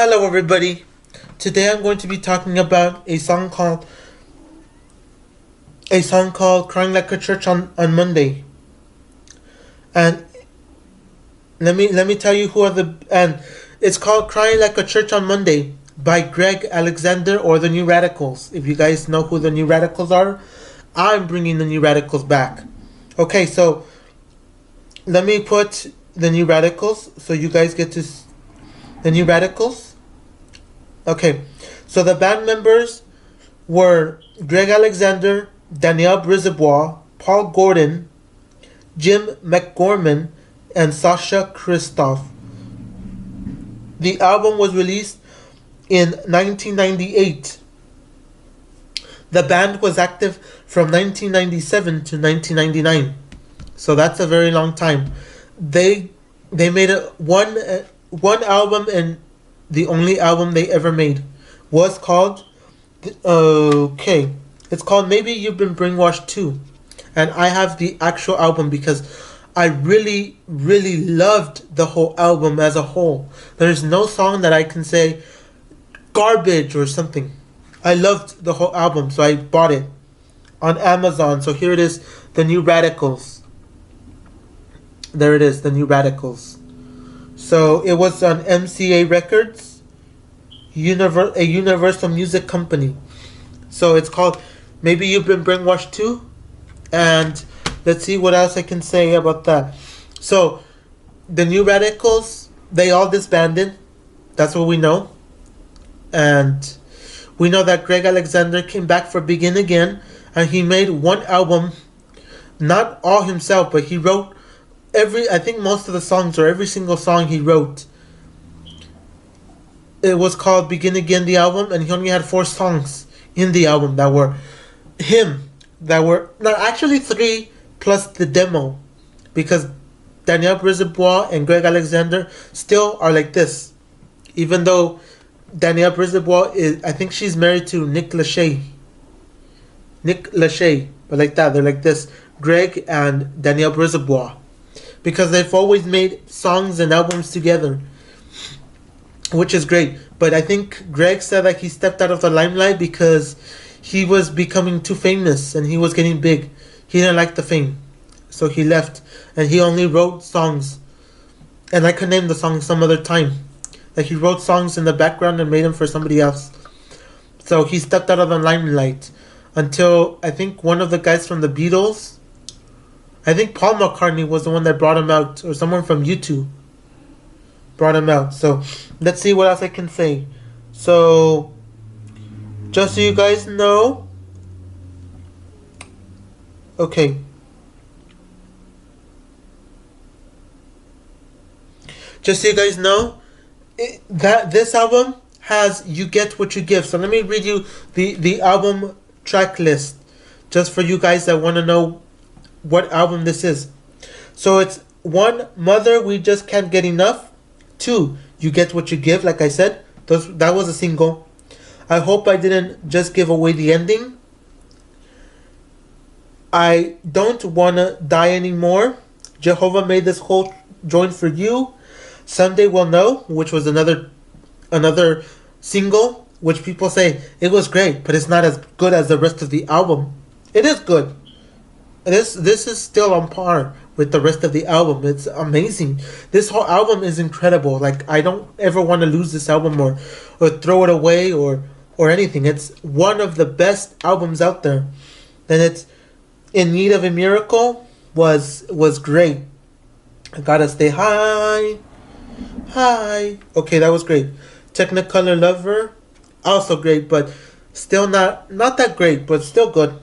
Hello everybody. Today I'm going to be talking about a song called Crying Like a Church on Monday. And let me tell you who are the and it's called Crying Like a Church on Monday by Greg Alexander or the New Radicals. If you guys know who the New Radicals are, I'm bringing the New Radicals back. Okay, so let me put the New Radicals so you guys get to the New Radicals. Okay, so the band members were Greg Alexander, Danielle Brisebois, Paul Gordon, Jim McGorman, and Sasha Christoph. The album was released in 1998. The band was active from 1997 to 1999, so that's a very long time. They made one album, and the only album they ever made was called it's called Maybe You've Been Brainwashed Too. And I have the actual album because I really loved the whole album as a whole. There's no song that I can say garbage or something. I loved the whole album, so I bought it on Amazon. So here it is, The New Radicals. There it is, The New Radicals. So it was on MCA Records, a Universal Music company. So it's called Maybe You've Been Brainwashed Too. And let's see what else I can say about that. So the New Radicals, they all disbanded. That's what we know. And we know that Greg Alexander came back for Begin Again. And he made one album, not all himself, but he wrote I think most of the songs, or every single song he wrote. It was called Begin Again, the album, and he only had 4 songs in the album that were him. That were not actually 3 plus the demo, because Danielle Brisebois and Greg Alexander still are like this. Even though Danielle Brisebois I think she's married to Nick Lachey, but like that, they're like this, Greg and Danielle Brisebois. Because they've always made songs and albums together, which is great. But I think Greg said that he stepped out of the limelight because he was becoming too famous and he was getting big. He didn't like the fame, so he left, and he only wrote songs. And I could name the songs some other time. Like he wrote songs in the background and made them for somebody else. So he stepped out of the limelight until I think one of the guys from the Beatles, I think Paul McCartney was the one that brought him out, or someone from U2 brought him out. So let's see what else I can say. So just so you guys know, okay. Just so you guys know, that this album has You Get What You Give. So let me read you the album track list, just for you guys that want to know what album this is. So it's 1, Mother, We Just Can't Get Enough. 2, You Get What You Give, like I said. That was a single. I Hope I Didn't Just Give Away the Ending. I Don't Wanna Die Anymore. Jehovah Made This Whole Joint for You. Someday We'll Know, which was another single, which people say it was great, but it's not as good as the rest of the album. It is good. This is still on par with the rest of the album. It's amazing. This whole album is incredible. Like, I don't ever want to lose this album or throw it away or anything. It's one of the best albums out there. And it's In Need of a Miracle was great. I Gotta Stay High. Okay, that was great. Technicolor Lover, also great, but still not that great, but still good.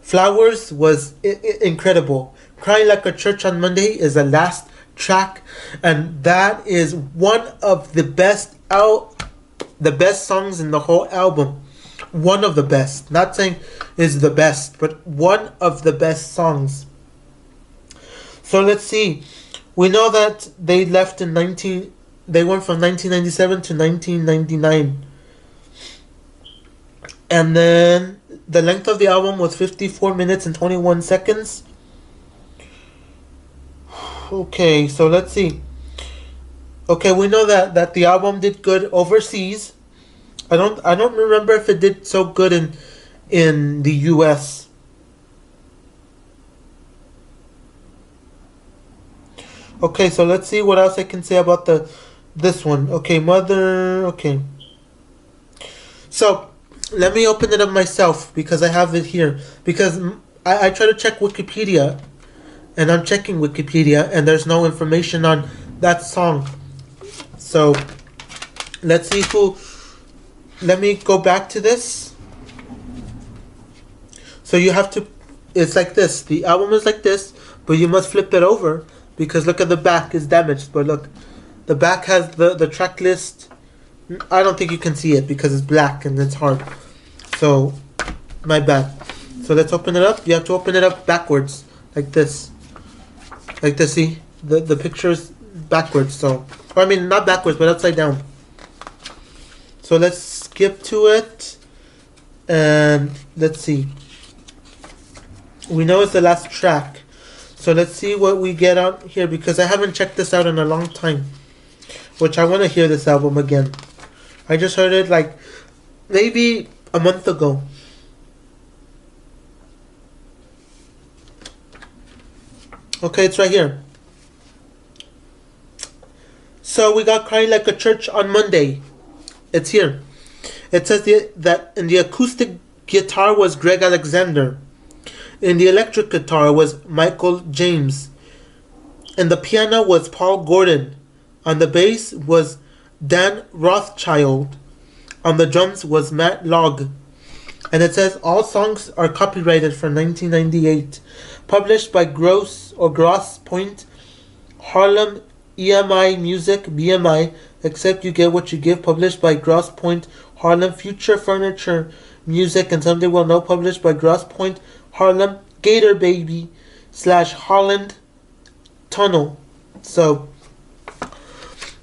Flowers was incredible. Crying Like a Church on Monday is the last track, and that is one of the best songs in the whole album. One of the best. Not saying is the best, but one of the best songs. So let's see. We know that they left they went from 1997 to 1999. And then the length of the album was 54 minutes and 21 seconds. Okay, so let's see. Okay, we know that the album did good overseas. I don't remember if it did so good in the US. Okay, so let's see what else I can say about the this one. Okay, Mother. Okay. So, let me open it up myself because I have it here. Because I try to check Wikipedia, and I'm checking Wikipedia, and there's no information on that song. So, let's see who. Let me go back to this. So you have to. It's like this. The album is like this, but you must flip it over because look at the back is damaged. But look, the back has the track list. I don't think you can see it because it's black and it's hard. So, my bad. So let's open it up. You have to open it up backwards, like this. Like this, see? The picture is backwards, so... Or I mean, not backwards, but upside down. So let's skip to it. And let's see. We know it's the last track. So let's see what we get out here, because I haven't checked this out in a long time. Which I want to hear this album again. I just heard it like maybe a month ago. Okay, it's right here. So we got Crying Like a Church on Monday. It's here. It says that in the acoustic guitar was Greg Alexander. In the electric guitar was Michael James. In the piano was Paul Gordon. On the bass was Dan Rothschild. On the drums was Matt Logg. And it says all songs are copyrighted from 1998. Published by Gross Point, Harlem EMI Music, BMI, Except You Get What You Give, published by Gross Point, Harlem Future Furniture Music, and Someday We'll Know, published by Gross Point, Harlem Gator Baby / Holland Tunnel. So,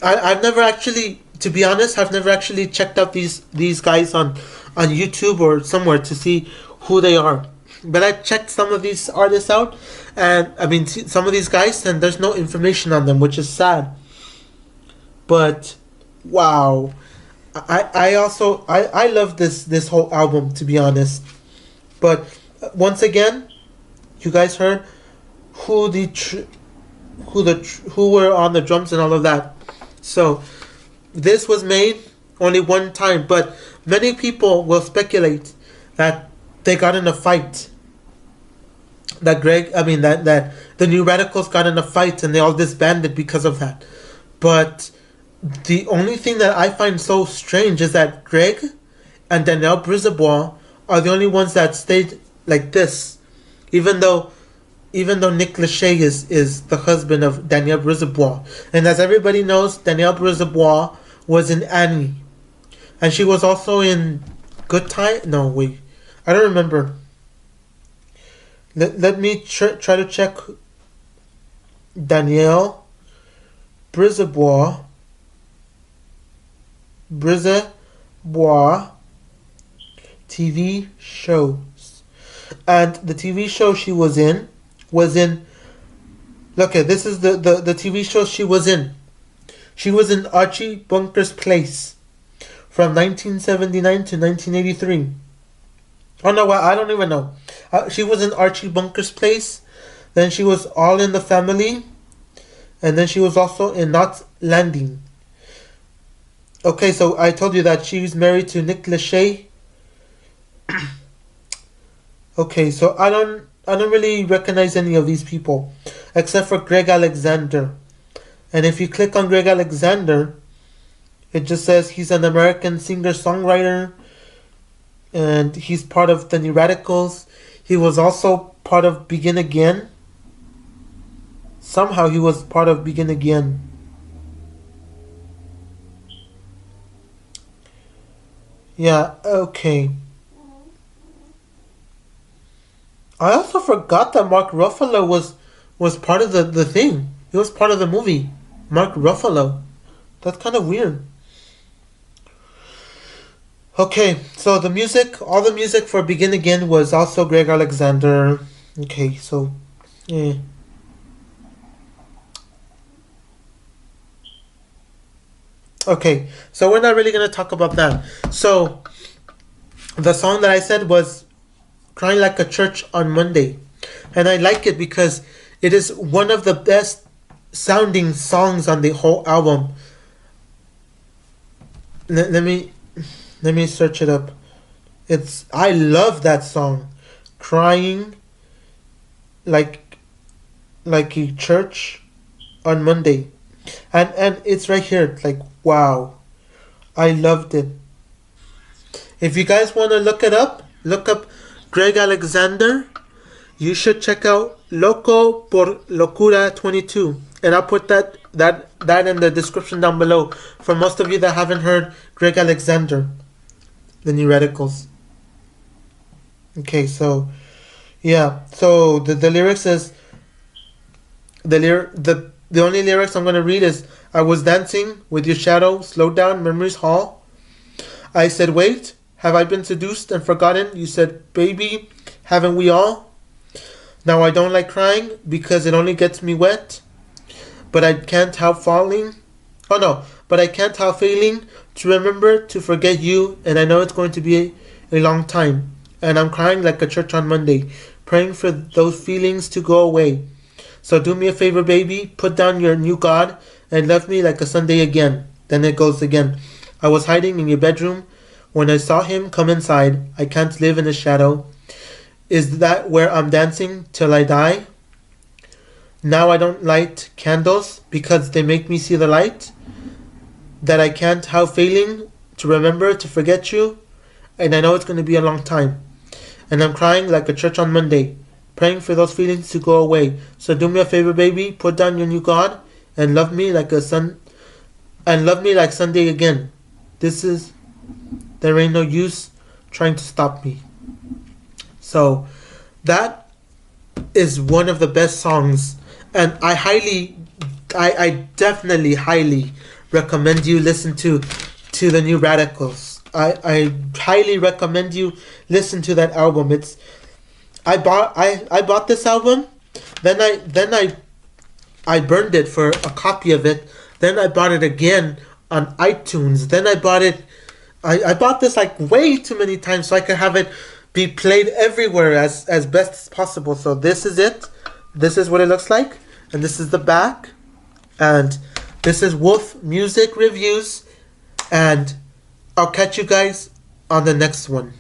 I've never actually, to be honest, I've never actually checked out these guys on YouTube or somewhere to see who they are. But I checked some of these artists out, and I mean some of these guys, and there's no information on them, which is sad. But wow, I also I love this whole album, to be honest. But once again, you guys heard who who were on the drums and all of that. So this was made only one time, but many people will speculate that they got in a fight. That the New Radicals got in a fight and they all disbanded because of that. But the only thing that I find so strange is that Greg and Danielle Brisebois are the only ones that stayed like this, even though Nick Lachey is the husband of Danielle Brisebois. And as everybody knows, Danielle Brisebois was in Annie. And she was also in Good Time? No, wait. I don't remember. Let me try to check Danielle Brisebois TV shows. And the TV show she was in look, this is the TV show she was in. She was in Archie Bunker's Place from 1979 to 1983. Oh no, I don't even know. She was in Archie Bunker's Place. Then she was All in the Family. And then she was also in Knots Landing. Okay, so I told you that she's married to Nick Lachey. Okay, so I don't really recognize any of these people except for Greg Alexander. And if you click on Greg Alexander, it just says he's an American singer-songwriter, and he's part of the New Radicals. He was also part of Begin Again. Somehow he was part of Begin Again. Yeah, okay. I also forgot that Mark Ruffalo was part of the thing. He was part of the movie. Mark Ruffalo. That's kind of weird. Okay, so all the music for Begin Again was also Greg Alexander. Okay, so, yeah. Okay, so we're not really gonna talk about that. So the song that I said was "Crying Like a Church on Monday," and I like it because it is one of the best sounding songs on the whole album. Let me search it up. I love that song, "Crying like a church on Monday," and it's right here. It's like, wow, I loved it. If you guys want to look up Greg Alexander. You should check out Loco por Locura 22, and I'll put that in the description down below for most of you that haven't heard Greg Alexander, the New Radicals. Okay, so yeah, so the lyrics is the only lyrics I'm gonna read is "I was dancing with your shadow, slow down, memories hall. I said, wait, have I been seduced and forgotten? You said, baby, haven't we all? Now I don't like crying because it only gets me wet, but I can't help falling. Oh no, but I can't help failing to remember to forget you, and I know it's going to be a long time. And I'm crying like a church on Monday, praying for those feelings to go away. So do me a favor, baby, put down your new God and love me like a Sunday again. Then it goes again. I was hiding in your bedroom. When I saw him come inside, I can't live in the shadow. Is that where I'm dancing till I die? Now I don't light candles because they make me see the light. That I can't help failing to remember to forget you. And I know it's going to be a long time. And I'm crying like a church on Monday, praying for those feelings to go away. So do me a favor, baby, put down your new God and love me like Sunday again. There ain't no use trying to stop me. So that is one of the best songs, and I definitely highly recommend you listen to the New Radicals. I highly recommend you listen to that album. I bought this album, then I burned it for a copy of it. Then I bought it again on iTunes. Then I bought it. I bought this like way too many times so I could have it be played everywhere as best as possible. So this is it. This is what it looks like, and this is the back, and this is Wolf Music Reviews, and I'll catch you guys on the next one.